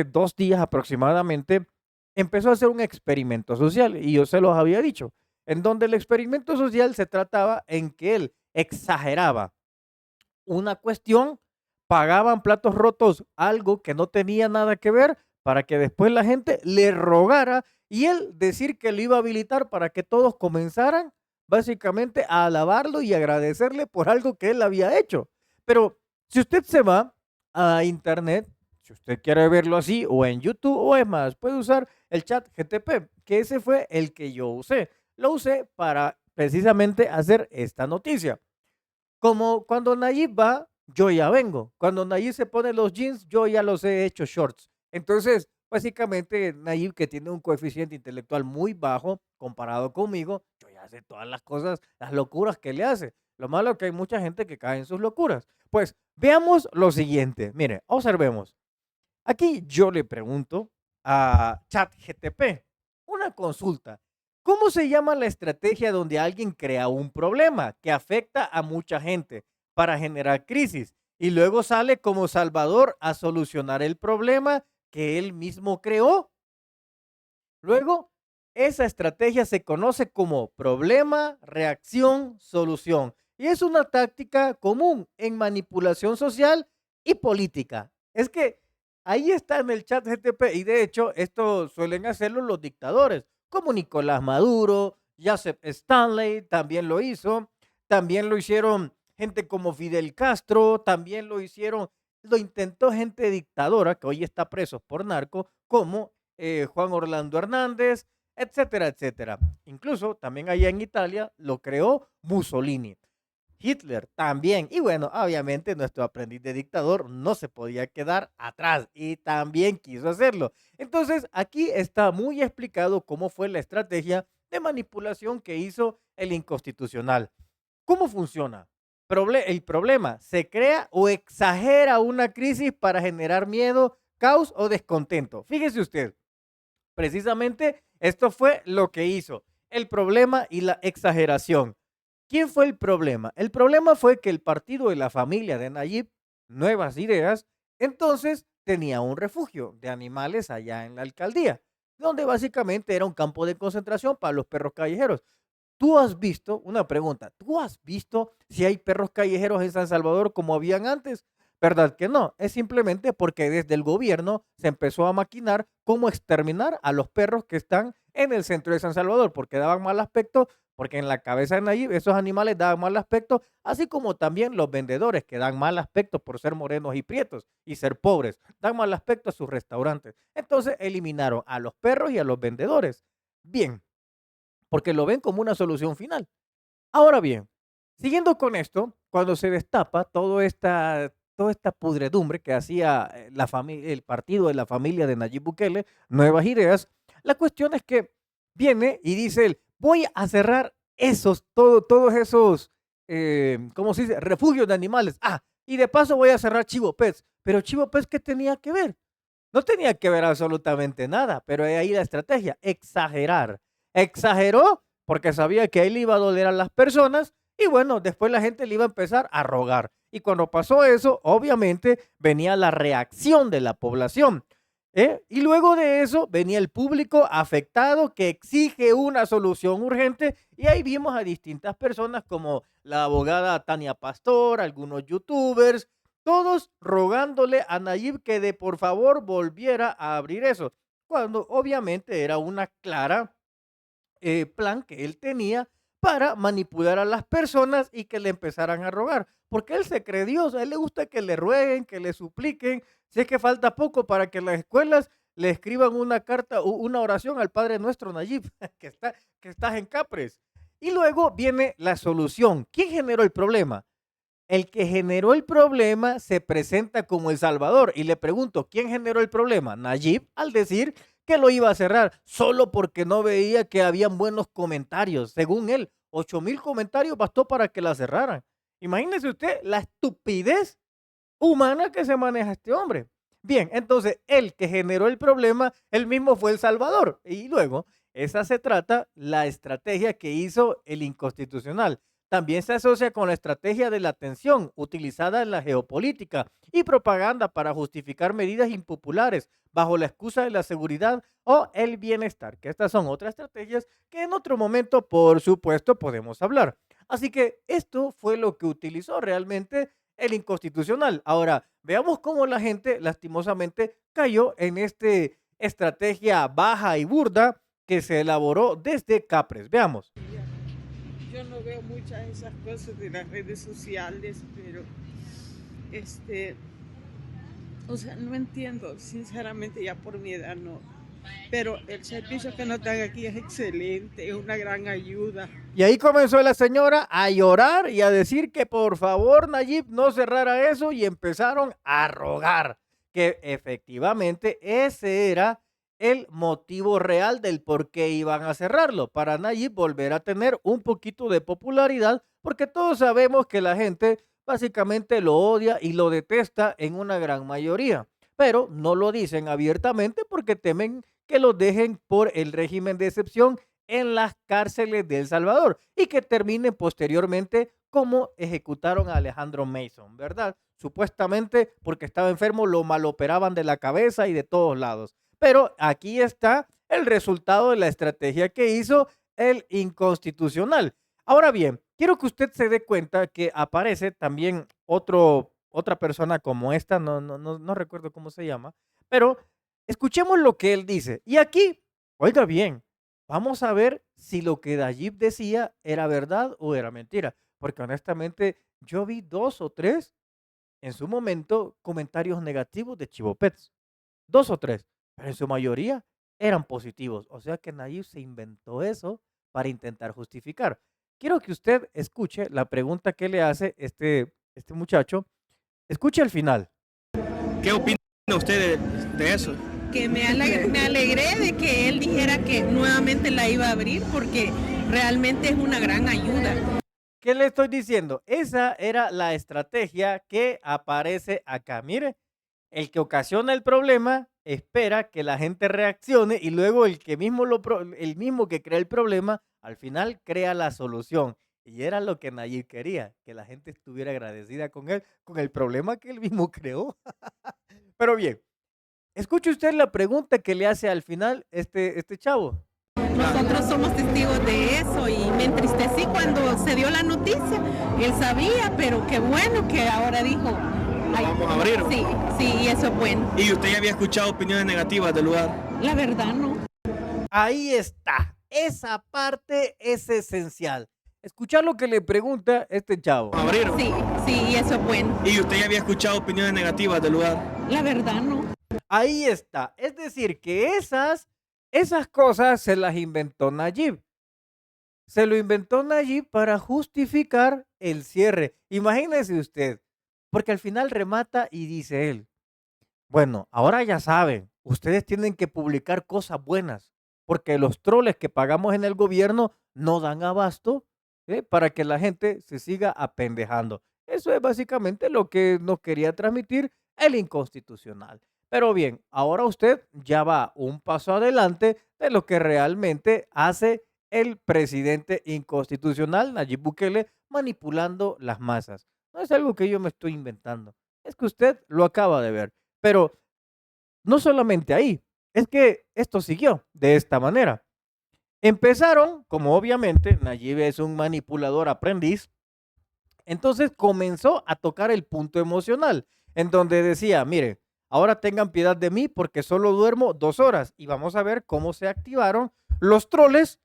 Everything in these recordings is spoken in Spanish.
2 días aproximadamente, empezó a hacer un experimento social, y yo se los había dicho, en donde el experimento social se trataba en que él exageraba una cuestión, pagaban platos rotos algo que no tenía nada que ver, para que después la gente le rogara y él decir que lo iba a habilitar para que todos comenzaran básicamente a alabarlo y agradecerle por algo que él había hecho. Pero si usted se va a internet, si usted quiere verlo así, o en YouTube, o es más, puede usar el chat GTP, que ese fue el que yo usé. Lo usé para precisamente hacer esta noticia. Como cuando Nayib va, yo ya vengo. Cuando Nayib se pone los jeans, yo ya los he hecho shorts. Entonces, básicamente, Nayib, que tiene un coeficiente intelectual muy bajo comparado conmigo, yo ya sé todas las cosas, las locuras que le hace. Lo malo es que hay mucha gente que cae en sus locuras. Pues veamos lo siguiente. Mire, observemos. Aquí yo le pregunto a ChatGTP, una consulta. ¿Cómo se llama la estrategia donde alguien crea un problema que afecta a mucha gente para generar crisis y luego sale como salvador a solucionar el problema que él mismo creó? Luego, esa estrategia se conoce como problema, reacción, solución y es una táctica común en manipulación social y política. Es que ahí está en el chat GTP y de hecho esto suelen hacerlo los dictadores, como Nicolás Maduro, Joseph Stanley también lo hizo, también lo hicieron gente como Fidel Castro, también lo hicieron, lo intentó gente dictadora que hoy está preso por narco, como Juan Orlando Hernández, etcétera, etcétera. Incluso también allá en Italia lo creó Mussolini. Hitler también. Y bueno, obviamente nuestro aprendiz de dictador no se podía quedar atrás y también quiso hacerlo. Entonces, aquí está muy explicado cómo fue la estrategia de manipulación que hizo el inconstitucional. ¿Cómo funciona? El problema, se crea o exagera una crisis para generar miedo, caos o descontento. Fíjese usted, precisamente esto fue lo que hizo el problema y la exageración. ¿Quién fue el problema? El problema fue que el partido de la familia de Nayib, Nuevas Ideas, entonces tenía un refugio de animales allá en la alcaldía, donde básicamente era un campo de concentración para los perros callejeros. ¿Tú has visto, una pregunta, tú has visto si hay perros callejeros en San Salvador como habían antes? ¿Verdad que no? Es simplemente porque desde el gobierno se empezó a maquinar cómo exterminar a los perros que están en el centro de San Salvador, porque daban mal aspecto, porque en la cabeza de Nayib esos animales daban mal aspecto, así como también los vendedores que dan mal aspecto por ser morenos y prietos y ser pobres, dan mal aspecto a sus restaurantes. Entonces eliminaron a los perros y a los vendedores. Bien, porque lo ven como una solución final. Ahora bien, siguiendo con esto, cuando se destapa toda esta pudredumbre que hacía el partido de la familia de Nayib Bukele, Nuevas Ideas, la cuestión es que viene y dice él, voy a cerrar todos esos, ¿cómo se dice? Refugios de animales. Ah, y de paso voy a cerrar Chivo Pets. Pero Chivo Pets, ¿qué tenía que ver? No tenía que ver absolutamente nada, pero ahí la estrategia, exagerar. Exageró porque sabía que ahí le iba a doler a las personas y bueno, después la gente le iba a empezar a rogar. Y cuando pasó eso, obviamente venía la reacción de la población. Y luego de eso venía el público afectado que exige una solución urgente y ahí vimos a distintas personas como la abogada Tania Pastor, algunos youtubers, todos rogándole a Nayib que de por favor volviera a abrir eso, cuando obviamente era una clara plan que él tenía para manipular a las personas y que le empezaran a rogar, porque él se cree Dios, a él le gusta que le rueguen, que le supliquen, si es que falta poco para que las escuelas le escriban una carta o una oración al Padre Nuestro Nayib, que estás en Capres. Y luego viene la solución. ¿Quién generó el problema? El que generó el problema se presenta como El Salvador y le pregunto, ¿quién generó el problema? Nayib, al decir que lo iba a cerrar solo porque no veía que habían buenos comentarios. Según él, 8,000 comentarios bastó para que la cerraran. Imagínese usted la estupidez humana que se maneja este hombre. Bien, entonces el que generó el problema, él mismo fue El Salvador. Y luego, esa se trata la estrategia que hizo el inconstitucional. también se asocia con la estrategia de la tensión utilizada en la geopolítica y propaganda para justificar medidas impopulares bajo la excusa de la seguridad o el bienestar, que estas son otras estrategias que en otro momento, por supuesto, podemos hablar. Así que esto fue lo que utilizó realmente el inconstitucional. Ahora, veamos cómo la gente lastimosamente cayó en esta estrategia baja y burda que se elaboró desde Capres. Veamos. Yo no veo muchas de esas cosas de las redes sociales, pero este, o sea, no entiendo, sinceramente ya por mi edad no. Pero el servicio que nos dan aquí es excelente, es una gran ayuda. Y ahí comenzó la señora a llorar y a decir que por favor Nayib no cerrara eso y empezaron a rogar que efectivamente ese era el motivo real del por qué iban a cerrarlo, para Nayib volver a tener un poquito de popularidad, porque todos sabemos que la gente básicamente lo odia y lo detesta en una gran mayoría, pero no lo dicen abiertamente porque temen que los dejen por el régimen de excepción en las cárceles de El Salvador y que termine posteriormente como ejecutaron a Alejandro Mason, ¿verdad? Supuestamente porque estaba enfermo, lo maloperaban de la cabeza y de todos lados. Pero aquí está el resultado de la estrategia que hizo el inconstitucional. Ahora bien, quiero que usted se dé cuenta que aparece también otra persona como esta, no recuerdo cómo se llama, pero escuchemos lo que él dice. Y aquí, oiga bien, vamos a ver si lo que Dayib decía era verdad o era mentira. Porque honestamente, yo vi dos o tres en su momento comentarios negativos de Chivo Pets. Dos o tres, pero en su mayoría eran positivos. O sea que Nayib se inventó eso para intentar justificar. Quiero que usted escuche la pregunta que le hace este muchacho. Escuche al final. ¿Qué opina usted de eso? Que me alegré de que él dijera que nuevamente la iba a abrir porque realmente es una gran ayuda. ¿Qué le estoy diciendo? Esa era la estrategia que aparece acá. Mire, el que ocasiona el problema espera que la gente reaccione y luego el mismo que crea el problema al final crea la solución. Y era lo que Nayib quería, que la gente estuviera agradecida con él, con el problema que él mismo creó. Pero bien, escuche usted la pregunta que le hace al final este chavo. Nosotros somos testigos de eso y me entristecí cuando se dio la noticia. Él sabía, pero qué bueno que ahora dijo. ¿Lo vamos a abrir? Sí, sí, y eso es bueno. ¿Y usted ya había escuchado opiniones negativas del lugar? La verdad no. Ahí está. Esa parte es esencial. Escuchar lo que le pregunta este chavo. ¿Vamos a abrir? Sí, sí, y eso es bueno. ¿Y usted ya había escuchado opiniones negativas del lugar? La verdad no. Ahí está. Es decir, que esas cosas se las inventó Nayib. Se lo inventó Nayib para justificar el cierre. Imagínese usted, porque al final remata y dice él, bueno, ahora ya saben, ustedes tienen que publicar cosas buenas, porque los troles que pagamos en el gobierno no dan abasto, para que la gente se siga apendejando. Eso es básicamente lo que nos quería transmitir el inconstitucional. Pero bien, ahora usted ya va un paso adelante de lo que realmente hace el presidente inconstitucional, Nayib Bukele, manipulando las masas. No es algo que yo me estoy inventando, es que usted lo acaba de ver. Pero no solamente ahí, es que esto siguió de esta manera. Empezaron, como obviamente Nayib es un manipulador aprendiz, entonces comenzó a tocar el punto emocional, en donde decía, mire, ahora tengan piedad de mí porque solo duermo 2 horas y vamos a ver cómo se activaron los troles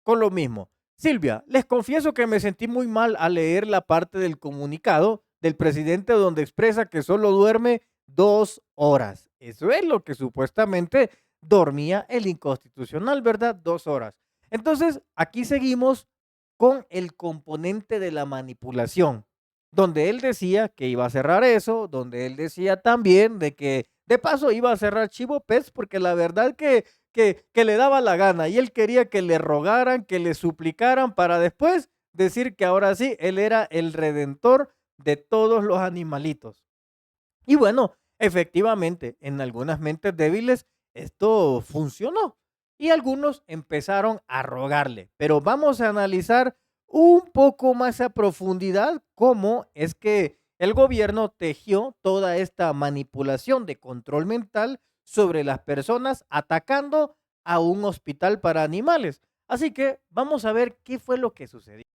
con lo mismo. Silvia, les confieso que me sentí muy mal al leer la parte del comunicado del presidente donde expresa que solo duerme 2 horas. Eso es lo que supuestamente dormía el inconstitucional, ¿verdad? 2 horas. Entonces, aquí seguimos con el componente de la manipulación, donde él decía que iba a cerrar eso, donde él decía también de que de paso iba a cerrar Chivo Pets porque la verdad que le daba la gana y él quería que le rogaran, que le suplicaran para después decir que ahora sí, él era el redentor de todos los animalitos. Y bueno, efectivamente, en algunas mentes débiles esto funcionó y algunos empezaron a rogarle. Pero vamos a analizar un poco más a profundidad cómo es que el gobierno tejió toda esta manipulación de control mental sobre las personas atacando a un hospital para animales. Así que vamos a ver qué fue lo que sucedió.